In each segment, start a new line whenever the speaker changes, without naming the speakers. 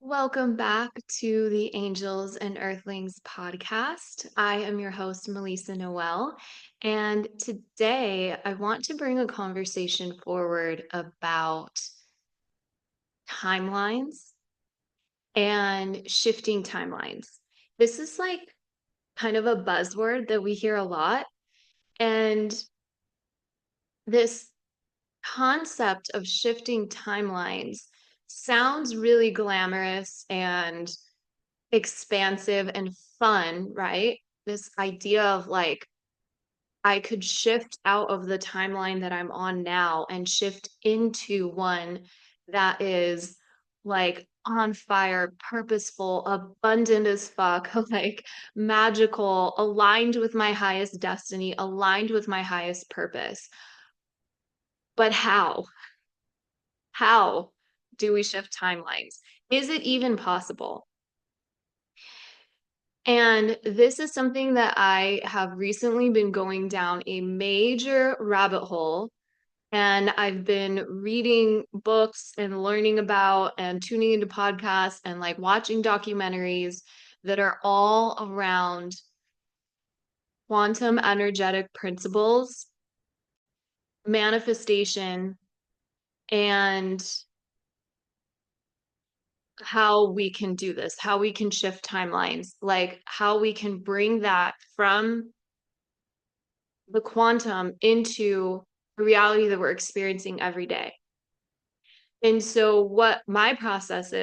Welcome back to the Angels and Earthlings podcast. I am your host, Melissa Noel, and today I want to bring a conversation forward about timelines and shifting timelines. This is like kind of a buzzword that we hear a lot, and this concept of shifting timelines sounds really glamorous and expansive and fun, right? This idea of like, I could shift out of the timeline that I'm on now and shift into one that is like on fire, purposeful, abundant as fuck, like magical, aligned with my highest destiny, aligned with my highest purpose. But how? How do we shift timelines? Is it even possible? And this is something that I have recently been going down a major rabbit hole. And I've been reading books and learning about and tuning into podcasts and like watching documentaries that are all around quantum energetic principles, manifestation, and how we can do this, how we can shift timelines, like how we can bring that from the quantum into the reality that we're experiencing every day. And so, what my process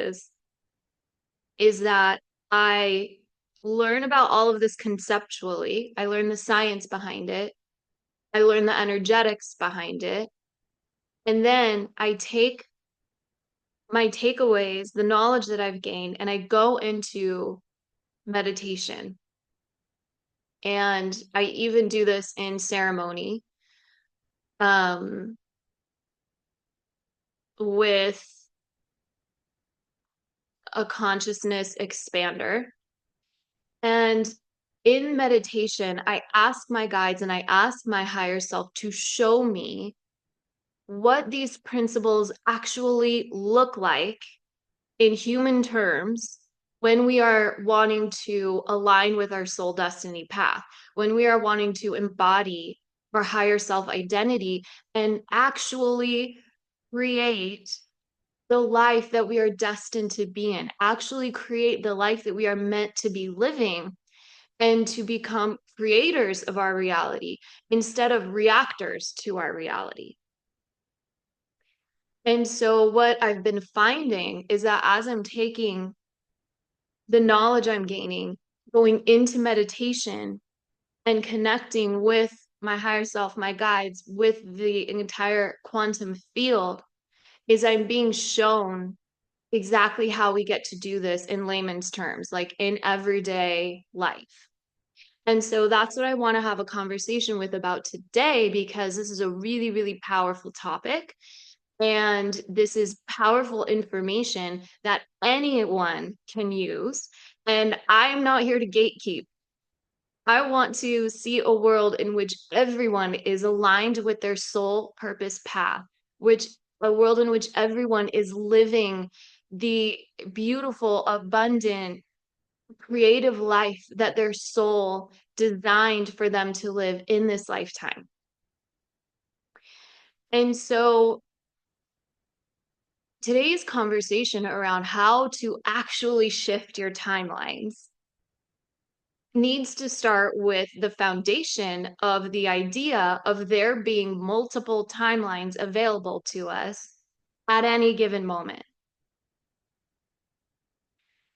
is that I learn about all of this conceptually, I learn the science behind it, I learn the energetics behind it, and then I take my takeaways, the knowledge that I've gained, and I go into meditation. And I even do this in ceremony with a consciousness expander. And in meditation, I ask my guides and I ask my higher self to show me what these principles actually look like in human terms when we are wanting to align with our soul destiny path, when we are wanting to embody our higher self identity and actually create the life that we are destined to be in, actually create the life that we are meant to be living and to become creators of our reality instead of reactors to our reality. And so, what I've been finding is that as I'm taking the knowledge I'm gaining, going into meditation and connecting with my higher self, my guides, with the entire quantum field, is I'm being shown exactly how we get to do this in layman's terms, like in everyday life. And so that's what I want to have a conversation with about today, because this is a really, really powerful topic. And this is powerful information that anyone can use. And I am not here to gatekeep. I want to see a world in which everyone is aligned with their soul purpose path, which a world in which everyone is living the beautiful, abundant, creative life that their soul designed for them to live in this lifetime. And so today's conversation around how to actually shift your timelines needs to start with the foundation of the idea of there being multiple timelines available to us at any given moment.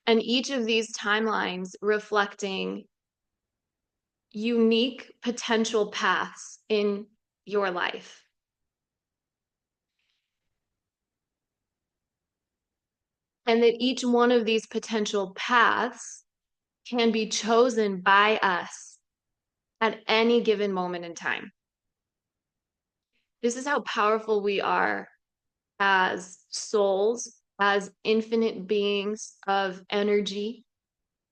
And each of these timelines reflecting unique potential paths in your life. And that each one of these potential paths can be chosen by us at any given moment in time. This is how powerful we are as souls, as infinite beings of energy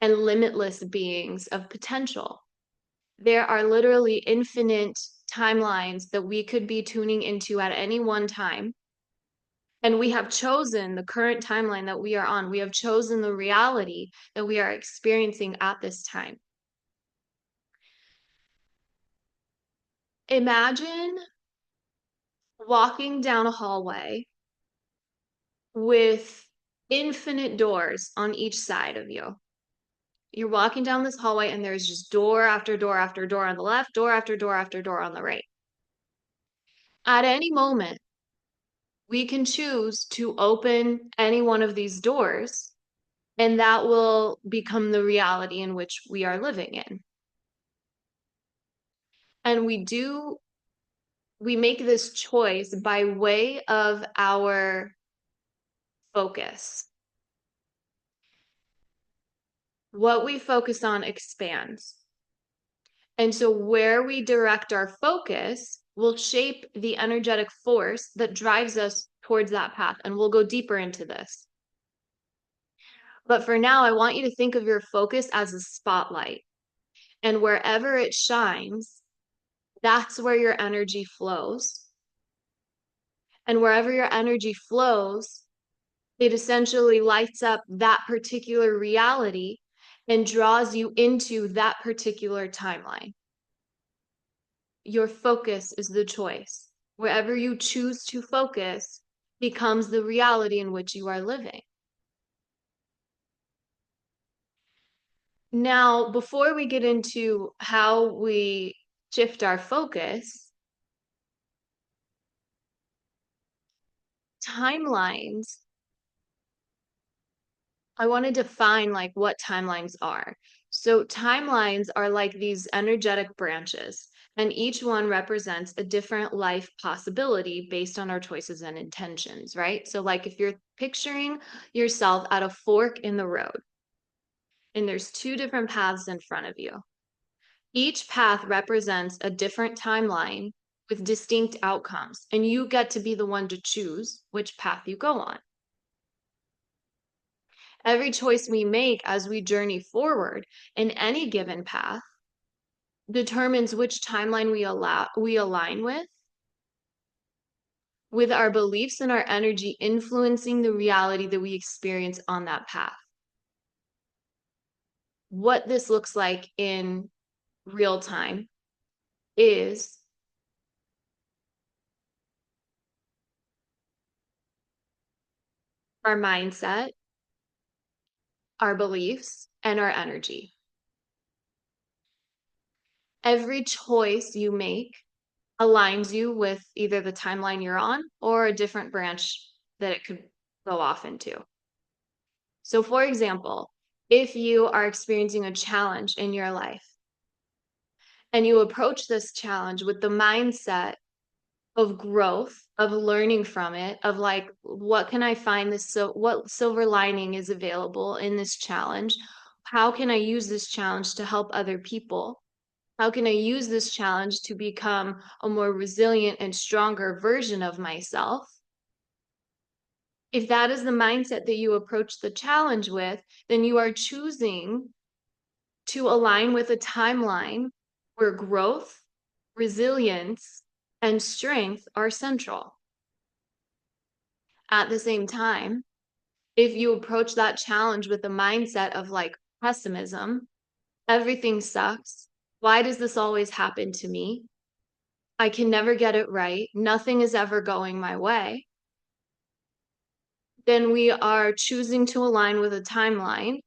and limitless beings of potential. There are literally infinite timelines that we could be tuning into at any one time. And we have chosen the current timeline that we are on. We have chosen the reality that we are experiencing at this time. Imagine walking down a hallway with infinite doors on each side of you. You're walking down this hallway and there's just door after door after door on the left, door after door after door on the right. At any moment, we can choose to open any one of these doors, and that will become the reality in which we are living in. And we make this choice by way of our focus. What we focus on expands. And so where we direct our focus will shape the energetic force that drives us towards that path. And we'll go deeper into this. But for now, I want you to think of your focus as a spotlight. And wherever it shines, that's where your energy flows. And wherever your energy flows, it essentially lights up that particular reality and draws you into that particular timeline. Your focus is the choice. Wherever you choose to focus becomes the reality in which you are living. Now, before we get into how we shift our focus, timelines, I want to define like what timelines are. So timelines are like these energetic branches, and each one represents a different life possibility based on our choices and intentions, right? So like if you're picturing yourself at a fork in the road, and there's two different paths in front of you. Each path represents a different timeline with distinct outcomes, and you get to be the one to choose which path you go on. Every choice we make as we journey forward in any given path determines which timeline we align with our beliefs and our energy influencing the reality that we experience on that path. What this looks like in real time is our mindset, our beliefs, and our energy. Every choice you make aligns you with either the timeline you're on or a different branch that it could go off into. So, for example, if you are experiencing a challenge in your life and you approach this challenge with the mindset of growth, of learning from it, of like, what can I find this? So, what silver lining is available in this challenge? How can I use this challenge to help other people? How can I use this challenge to become a more resilient and stronger version of myself? If that is the mindset that you approach the challenge with, then you are choosing to align with a timeline where growth, resilience, and strength are central. At the same time, if you approach that challenge with a mindset of like pessimism, everything sucks. Why does this always happen to me? I can never get it right. Nothing is ever going my way. Then we are choosing to align with a timeline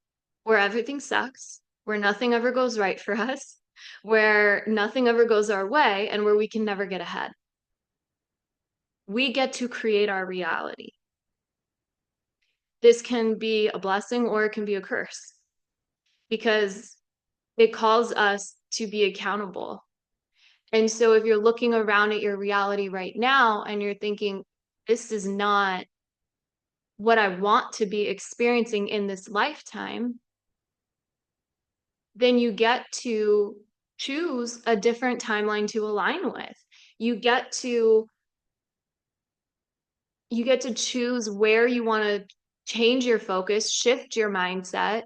where everything sucks, where nothing ever goes right for us, where nothing ever goes our way, and where we can never get ahead. We get to create our reality. This can be a blessing or it can be a curse because it calls us to be accountable. And so if you're looking around at your reality right now and you're thinking, this is not what I want to be experiencing in this lifetime, then you get to choose a different timeline to align with. You get to choose where you want to change your focus, shift your mindset,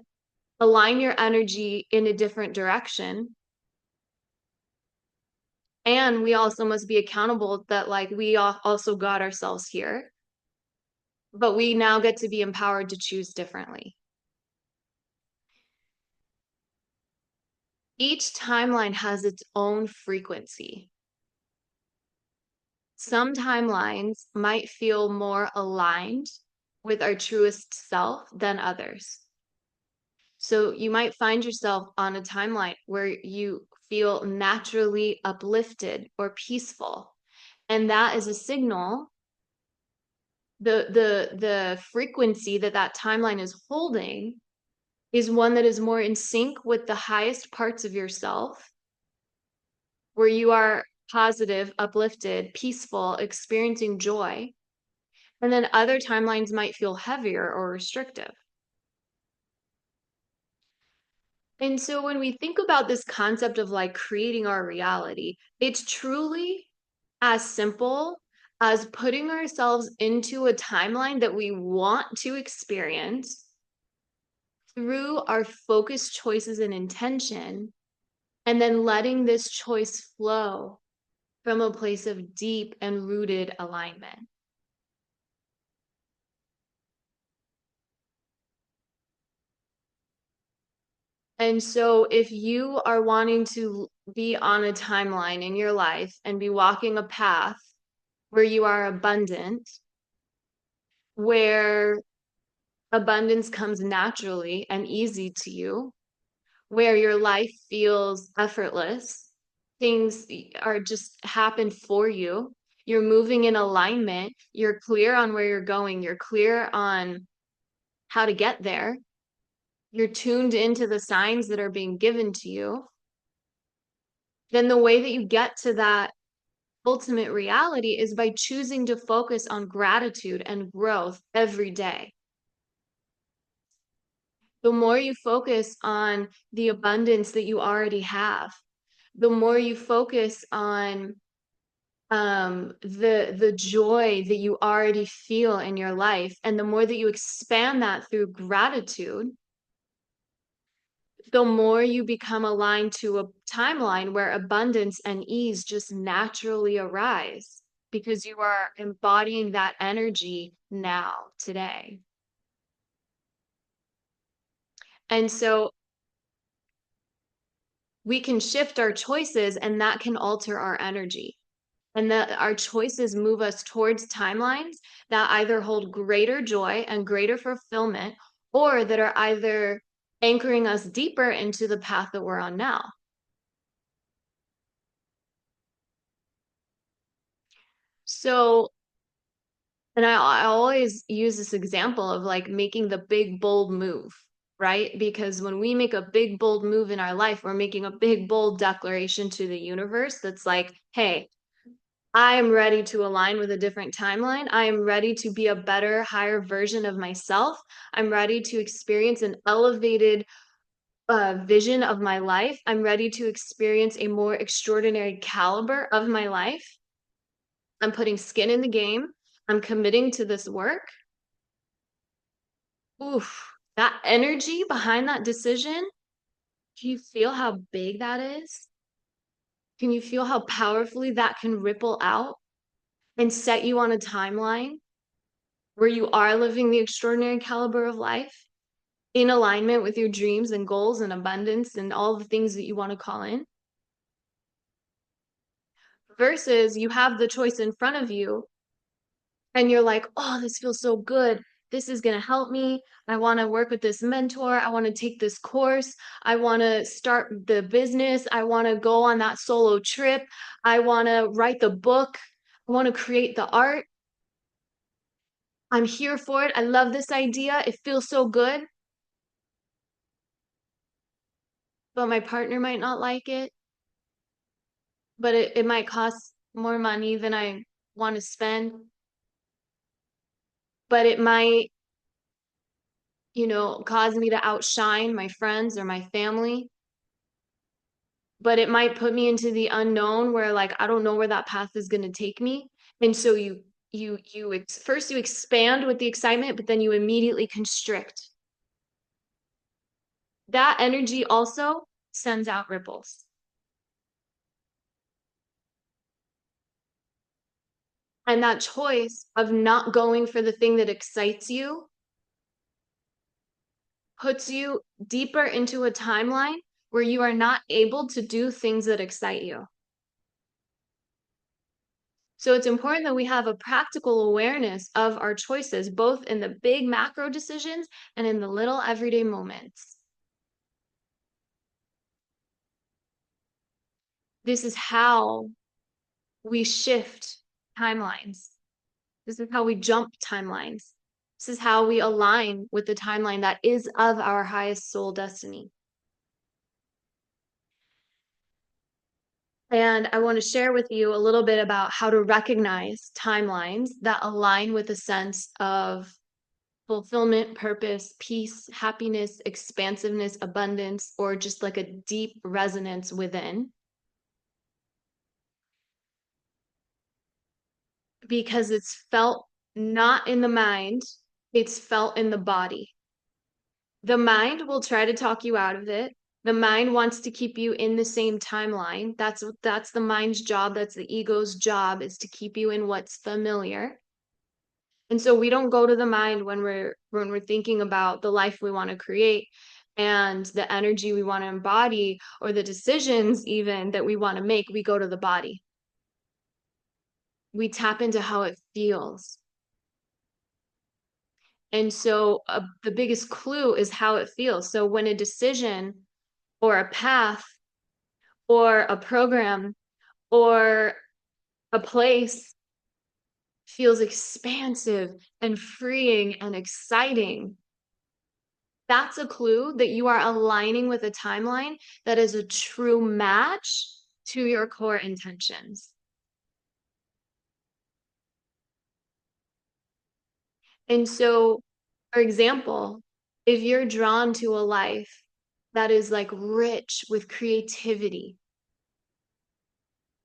align your energy in a different direction. And we also must be accountable that like we also got ourselves here. but we now get to be empowered to choose differently. Each timeline has its own frequency. Some timelines might feel more aligned with our truest self than others. So you might find yourself on a timeline where you feel naturally uplifted or peaceful. And that is a signal. The frequency that that timeline is holding is one that is more in sync with the highest parts of yourself, where you are positive, uplifted, peaceful, experiencing joy. And then other timelines might feel heavier or restrictive. And so when we think about this concept of like creating our reality, it's truly as simple as putting ourselves into a timeline that we want to experience through our focused choices and intention, and then letting this choice flow from a place of deep and rooted alignment. And so if you are wanting to be on a timeline in your life and be walking a path where you are abundant, where abundance comes naturally and easy to you, where your life feels effortless, things are just happen for you, you're moving in alignment, you're clear on where you're going, you're clear on how to get there, you're tuned into the signs that are being given to you, then the way that you get to that ultimate reality is by choosing to focus on gratitude and growth every day. The more you focus on the abundance that you already have, the more you focus on the joy that you already feel in your life, and the more that you expand that through gratitude, the more you become aligned to a timeline where abundance and ease just naturally arise because you are embodying that energy now, today. And so we can shift our choices, and that can alter our energy. And that our choices move us towards timelines that either hold greater joy and greater fulfillment, or that are either anchoring us deeper into the path that we're on now. So, and I always use this example of like making the big, bold move, right? Because when we make a big, bold move in our life, we're making a big, bold declaration to the universe that's like, hey, I am ready to align with a different timeline. I am ready to be a better, higher version of myself. I'm ready to experience an elevated vision of my life. I'm ready to experience a more extraordinary caliber of my life. I'm putting skin in the game. I'm committing to this work. Oof, that energy behind that decision, can you feel how big that is? Can you feel how powerfully that can ripple out and set you on a timeline where you are living the extraordinary caliber of life in alignment with your dreams and goals and abundance and all the things that you want to call in? Versus you have the choice in front of you and you're like, oh, this feels so good. This is going to help me. I want to work with this mentor. I want to take this course. I want to start the business. I want to go on that solo trip. I want to write the book. I want to create the art. I'm here for it. I love this idea. It feels so good. But my partner might not like it. But it might cost more money than I want to spend. But it might, cause me to outshine my friends or my family. But it might put me into the unknown where like I don't know where that path is going to take me. And so first you expand with the excitement, but then you immediately constrict. That energy also sends out ripples. 。And that choice of not going for the thing that excites you puts you deeper into a timeline where you are not able to do things that excite you. So it's important that we have a practical awareness of our choices, both in the big macro decisions and in the little everyday moments. This is how we shift timelines. This is how we jump timelines. This is how we align with the timeline that is of our highest soul destiny. And I want to share with you a little bit about how to recognize timelines that align with a sense of fulfillment, purpose, peace, happiness, expansiveness, abundance, or just like a deep resonance within. Because it's felt not in the mind, it's felt in the body. The mind will try to talk you out of it. The mind wants to keep you in the same timeline. That's the mind's job. That's the ego's job, is to keep you in what's familiar. And so we don't go to the mind when we're thinking about the life we want to create and the energy we want to embody or the decisions even that we want to make. We go to the body. We tap into how it feels. And so the biggest clue is how it feels. So when a decision or a path or a program or a place feels expansive and freeing and exciting, that's a clue that you are aligning with a timeline that is a true match to your core intentions. And so, for example, if you're drawn to a life that is like rich with creativity,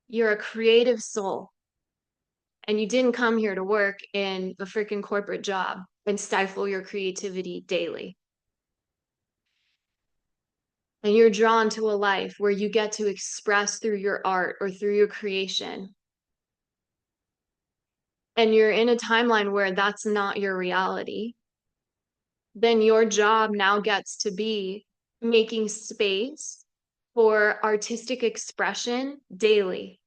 you're a creative soul, and you didn't come here to work in a freaking corporate job and stifle your creativity daily. And you're drawn to a life where you get to express through your art or through your creation. And you're in a timeline where that's not your reality. Then your job now gets to be making space for artistic expression daily,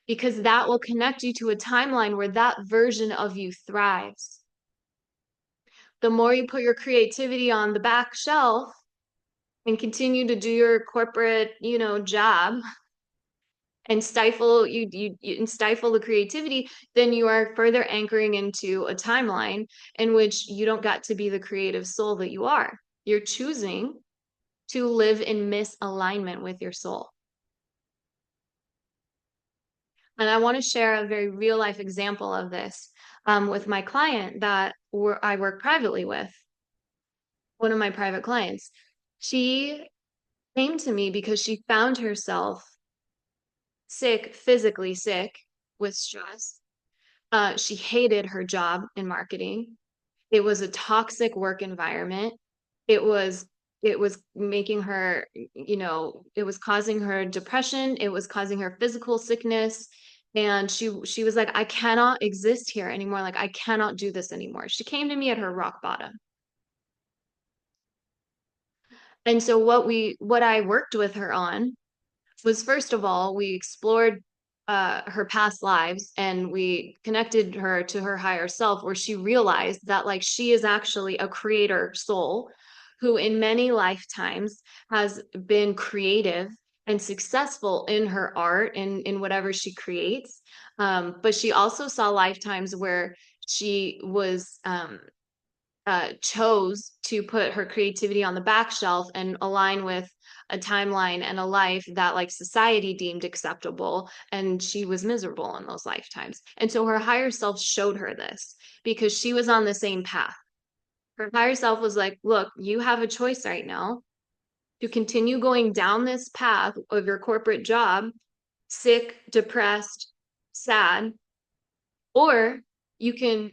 because that will connect you to a timeline where that version of you thrives. The more you put your creativity on the back shelf and continue to do your corporate, job and stifle the creativity, then you are further anchoring into a timeline in which you don't get to be the creative soul that you are. You're choosing to live in misalignment with your soul. And I want to share a very real life example of this with my client that I work privately with, one of my private clients. She came to me because she found herself sick, physically sick with stress. She hated her job in marketing. It was a toxic work environment. It was it was making her, it was causing her depression. It was causing her physical sickness. And she was like, I cannot exist here anymore. Like, I cannot do this anymore. She came to me at her rock bottom. And so what I worked with her on was, first of all, we explored her past lives and we connected her to her higher self, where she realized that like she is actually a creator soul who in many lifetimes has been creative and successful in her art and in whatever she creates. But she also saw lifetimes where she was chose to put her creativity on the back shelf and align with a timeline and a life that like society deemed acceptable, and she was miserable in those lifetimes. And so her higher self showed her this because she was on the same path. Her higher self was like, look, you have a choice right now to continue going down this path of your corporate job, sick, depressed, sad, or you can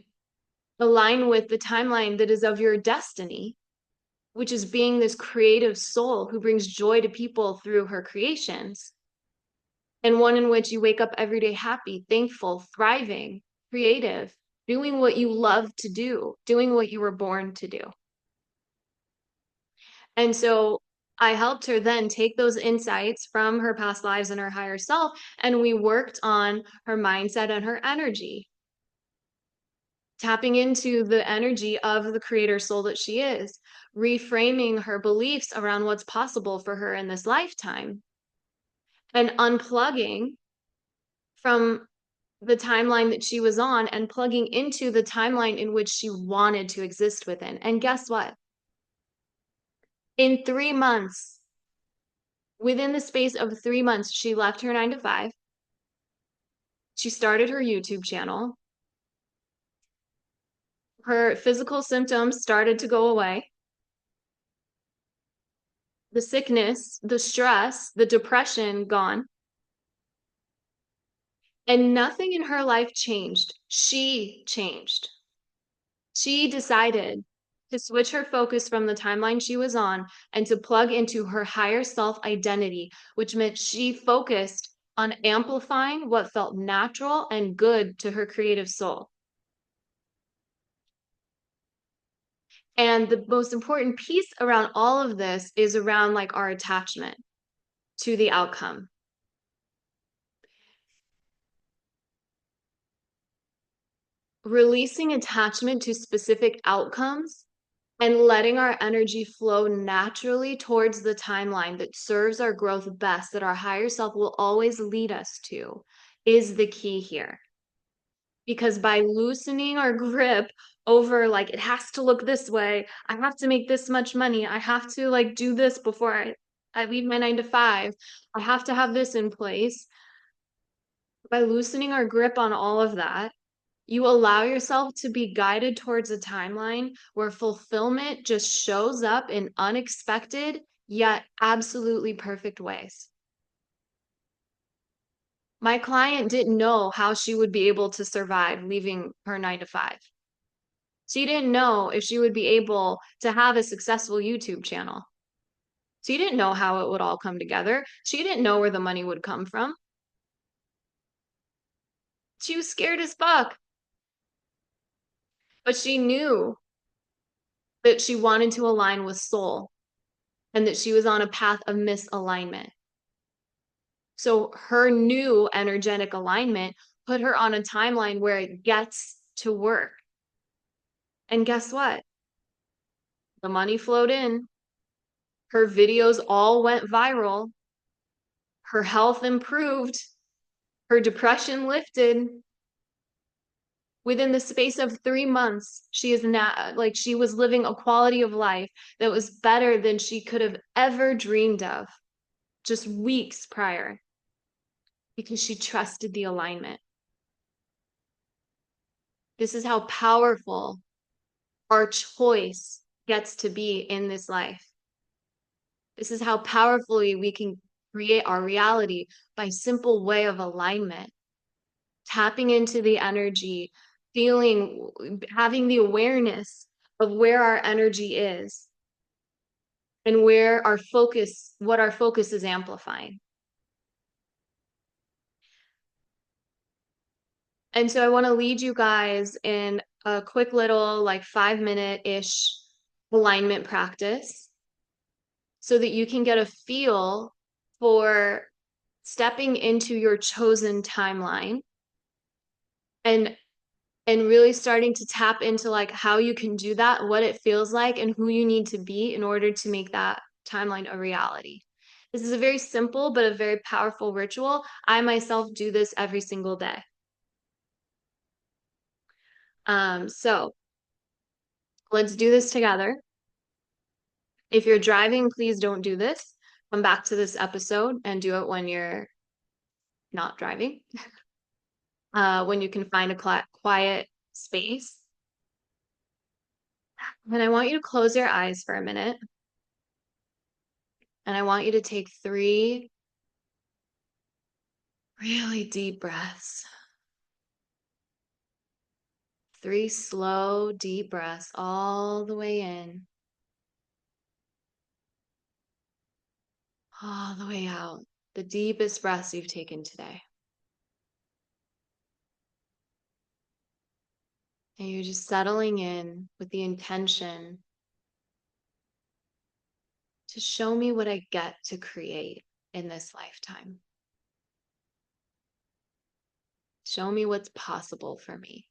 align with the timeline that is of your destiny, which is being this creative soul who brings joy to people through her creations. and one in which you wake up every day happy, thankful, thriving, creative, doing what you love to do, doing what you were born to do. And so I helped her then take those insights from her past lives and her higher self, and we worked on her mindset and her energy, tapping into the energy of the creator soul that she is, reframing her beliefs around what's possible for her in this lifetime, and unplugging from the timeline that she was on and plugging into the timeline in which she wanted to exist within. And guess what? In 3 months, within the space of 3 months, she left her 9 to 5. She started her YouTube channel. Her physical symptoms started to go away. The sickness, the stress, the depression gone. And nothing in her life changed. She changed. She decided to switch her focus from the timeline she was on and to plug into her higher self identity, which meant she focused on amplifying what felt natural and good to her creative soul. And the most important piece around all of this is around like our attachment to the outcome. Releasing attachment to specific outcomes and letting our energy flow naturally towards the timeline that serves our growth best, that our higher self will always lead us to, is the key here. Because by loosening our grip over like, it has to look this way, I have to make this much money, I have to like do this before I leave my 9 to 5, I have to have this in place. By loosening our grip on all of that, you allow yourself to be guided towards a timeline where fulfillment just shows up in unexpected yet absolutely perfect ways. My client didn't know how she would be able to survive leaving her 9 to 5. She didn't know if she would be able to have a successful YouTube channel. She didn't know how it would all come together. She didn't know where the money would come from. She was scared as fuck. But she knew that she wanted to align with soul and that she was on a path of misalignment. So her new energetic alignment put her on a timeline where it gets to work. And guess what? The money flowed in. Her videos all went viral. Her health improved. Her depression lifted. Within the space of 3 months, she is now like she was living a quality of life that was better than she could have ever dreamed of just weeks prior, because she trusted the alignment. This is how powerful our choice gets to be in this life. This is how powerfully we can create our reality by simple way of alignment, tapping into the energy, feeling, having the awareness of where our energy is and where our focus, what our focus is amplifying. And so I want to lead you guys in a quick little like 5-minute-ish alignment practice so that you can get a feel for stepping into your chosen timeline and really starting to tap into like how you can do that, what it feels like, and who you need to be in order to make that timeline a reality. This is a very simple but a very powerful ritual. I myself do this every single day. So let's do this together. If you're driving, please don't do this. Come back to this episode and do it when you're not driving, when you can find a quiet space. And I want you to close your eyes for a minute. And I want you to take 3 really deep breaths. 3 slow, deep breaths all the way in, all the way out. the deepest breaths you've taken today. And you're just settling in with the intention to show me what I get to create in this lifetime. Show me what's possible for me.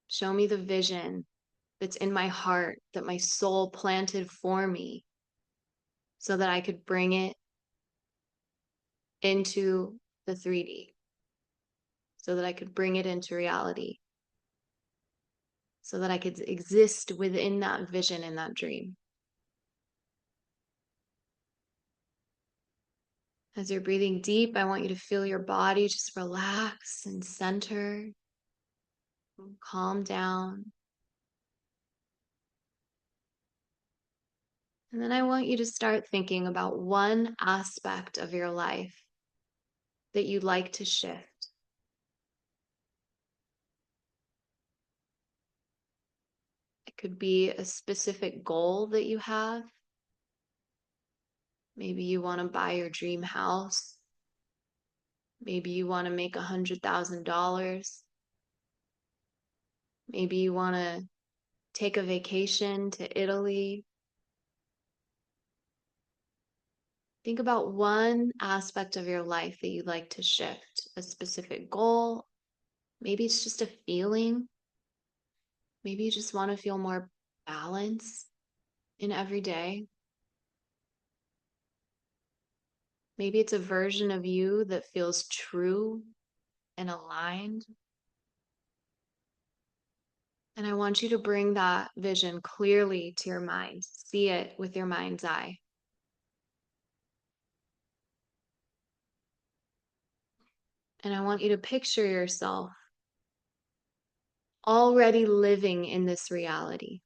Show me the vision that's in my heart that my soul planted for me so that I could bring it into the 3D, so that I could bring it into reality, so that I could exist within that vision and that dream. As you're breathing deep, I want you to feel your body just relax and center, calm down. And then I want you to start thinking about one aspect of your life that you'd like to shift. It could be a specific goal that you have. Maybe you want to buy your dream house. Maybe you want to make $100,000. Maybe you want to take a vacation to Italy. Think about one aspect of your life that you'd like to shift, a specific goal. Maybe it's just a feeling. Maybe you just want to feel more balance in every day. Maybe it's a version of you that feels true and aligned. And I want you to bring that vision clearly to your mind. See it with your mind's eye. And I want you to picture yourself already living in this reality.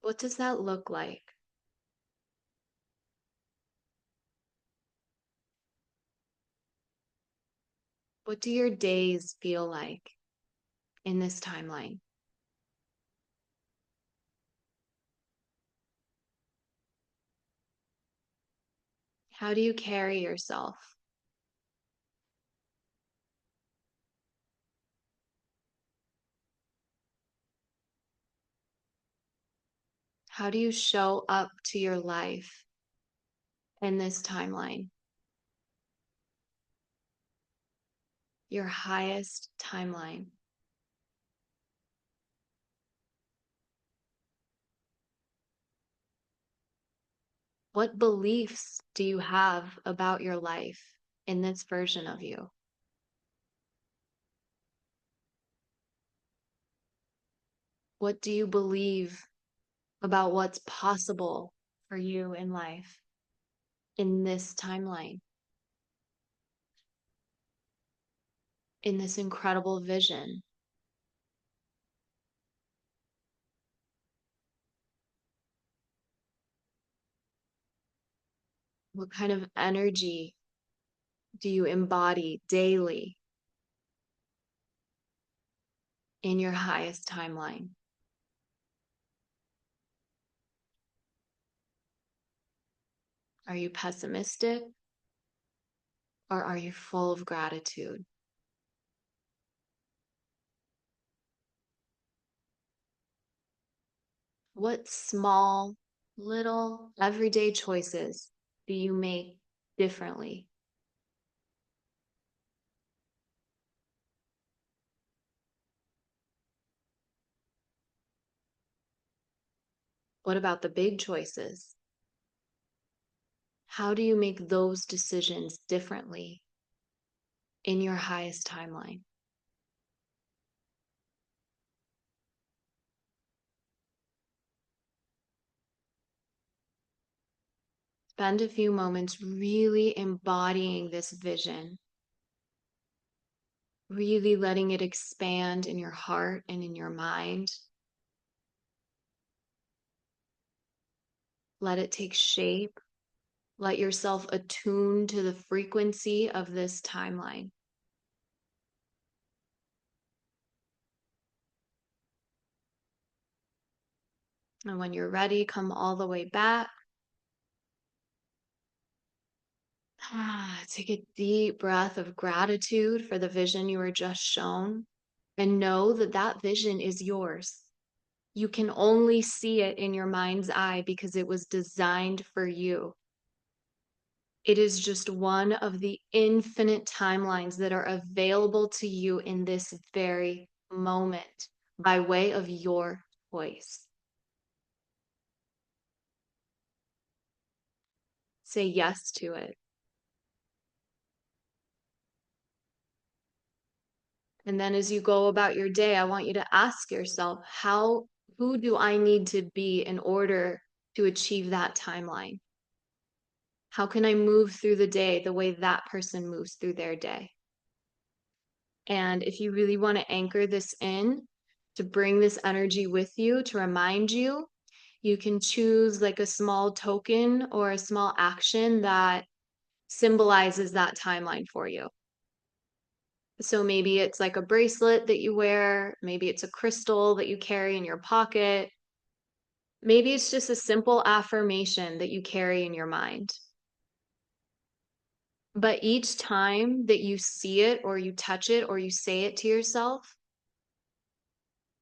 What does that look like? What do your days feel like in this timeline? How do you carry yourself? How do you show up to your life in this timeline? Your highest timeline. What beliefs do you have about your life in this version of you? What do you believe about what's possible for you in life in this timeline, in this incredible vision? What kind of energy do you embody daily in your highest timeline? Are you pessimistic or are you full of gratitude? What small, little, everyday choices do you make differently? What about the big choices? How do you make those decisions differently in your highest timeline? Spend a few moments really embodying this vision, really letting it expand in your heart and in your mind. Let it take shape. Let yourself attune to the frequency of this timeline. And when you're ready, come all the way back. Take a deep breath of gratitude for the vision you were just shown, and know that that vision is yours. You can only see it in your mind's eye because it was designed for you. It is just one of the infinite timelines that are available to you in this very moment by way of your choice. Say yes to it. And then as you go about your day, I want you to ask yourself, who do I need to be in order to achieve that timeline? How can I move through the day the way that person moves through their day? And if you really want to anchor this in, to bring this energy with you, to remind you, you can choose like a small token or a small action that symbolizes that timeline for you. So maybe it's like a bracelet that you wear, maybe it's a crystal that you carry in your pocket, maybe it's just a simple affirmation that you carry in your mind. But each time that you see it or you touch it or you say it to yourself,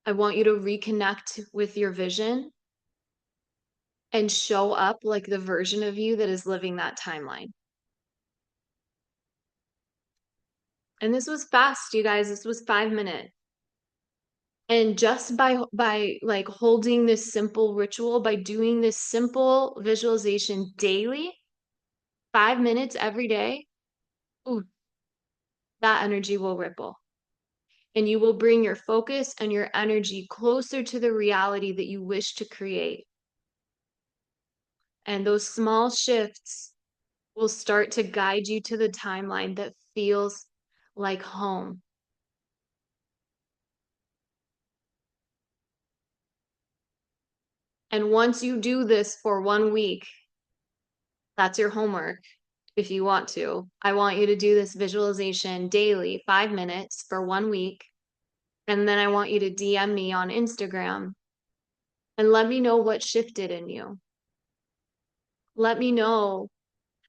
I want you to reconnect with your vision and show up like the version of you that is living that timeline. And this was fast, you guys. This was 5 minutes. And just by like holding this simple ritual, by doing this simple visualization daily, 5 minutes every day, ooh, that energy will ripple. And you will bring your focus and your energy closer to the reality that you wish to create. And those small shifts will start to guide you to the timeline that feels like home. And once you do this for 1 week, that's your homework. If you want to, I want you to do this visualization daily, 5 minutes for 1 week. And then I want you to DM me on Instagram and let me know what shifted in you. Let me know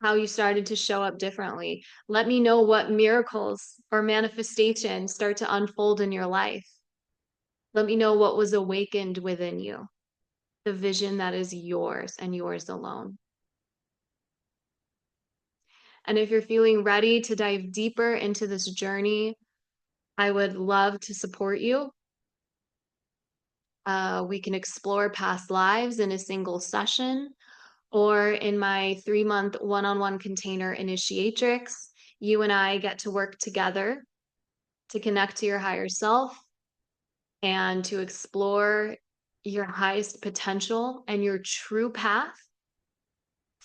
how you started to show up differently. Let me know what miracles or manifestations start to unfold in your life. Let me know what was awakened within you, the vision that is yours and yours alone. And if you're feeling ready to dive deeper into this journey, I would love to support you. We can explore past lives in a single session, or in my 3-month one-on-one container initiatrix, you and I get to work together to connect to your higher self and to explore your highest potential and your true path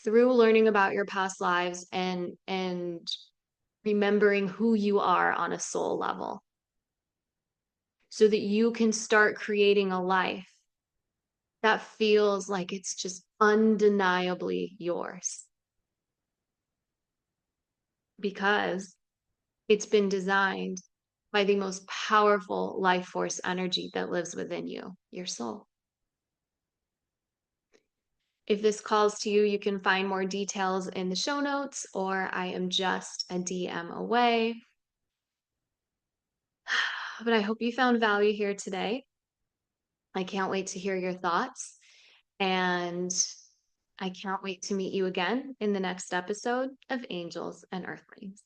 through learning about your past lives and remembering who you are on a soul level, so that you can start creating a life that feels like it's just undeniably yours, because it's been designed by the most powerful life force energy that lives within you, your soul. If this calls to you, you can find more details in the show notes, or I am just a DM away. But I hope you found value here today. I can't wait to hear your thoughts. And I can't wait to meet you again in the next episode of Angels and Earthlings.